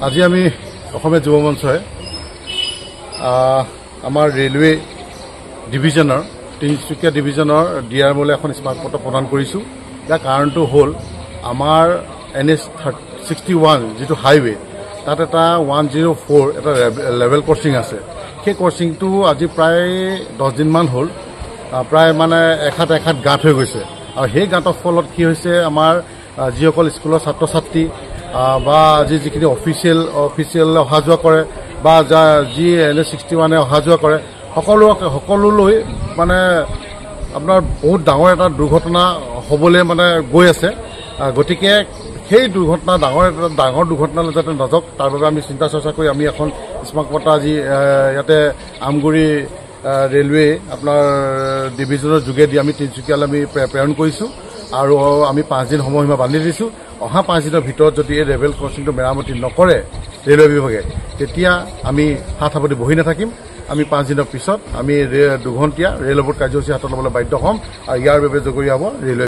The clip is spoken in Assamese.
আজি আমি অসমীয়া যুৱ মঞ্চই আমাৰ ৰেলৱে ডিভিজনৰ তিনিচুকীয়া ডিভিজনৰ ডিআৰএমলৈ এখন স্মাৰক পত্ৰ প্ৰদান কৰিছোঁ। ইয়াৰ কাৰণটো হ'ল আমাৰ NH 61 যিটো হাইৱে তাত এটা 104 এটা লেভেল ক্ৰছিং আছে। সেই ক্ৰছিংটো আজি প্ৰায় 10 দিনমান হ'ল, প্ৰায় মানে এখাট গাঁত হৈ গৈছে। আৰু সেই গাঁতৰ ফলত কি হৈছে, আমাৰ যিসকল স্কুলৰ ছাত্ৰ ছাত্ৰী বা আজি যিখিনি অফিচিয়েল অহা যোৱা কৰে বা যি NH 61 অহা যোৱা কৰে সকলোলৈ মানে আপোনাৰ বহুত ডাঙৰ এটা দুৰ্ঘটনা হ'বলৈ মানে গৈ আছে। গতিকে সেই দুৰ্ঘটনা ডাঙৰ দুৰ্ঘটনালৈ যাতে নাযাওক তাৰ বাবে আমি চিন্তা চৰ্চা কৰি আমি এখন স্মাৰক পত্ৰ আজি ইয়াতে আমগুৰি ৰেলৱে আপোনাৰ ডিভিজনৰ যোগেদি আমি তিনিচুকীয়ালৈ আমি প্ৰেৰণ কৰিছোঁ আৰু আমি 5 দিন সময়সীমা বান্ধি দিছোঁ। অহা 5 দিনৰ ভিতৰত যদি এই লেভেল ক্ৰছিংটো মেৰামতি নকৰে ৰেলৱে বিভাগে, তেতিয়া আমি হাত সাৱটি বহি নাথাকিম। আমি 5 দিনৰ পিছত আমি দুঘণ্টীয়া ৰেল অৱৰোধ কাৰ্যসূচী হাতত ল'বলৈ বাধ্য হ'ম আৰু ইয়াৰ বাবে জগৰীয়া হ'ব ৰেলৱে।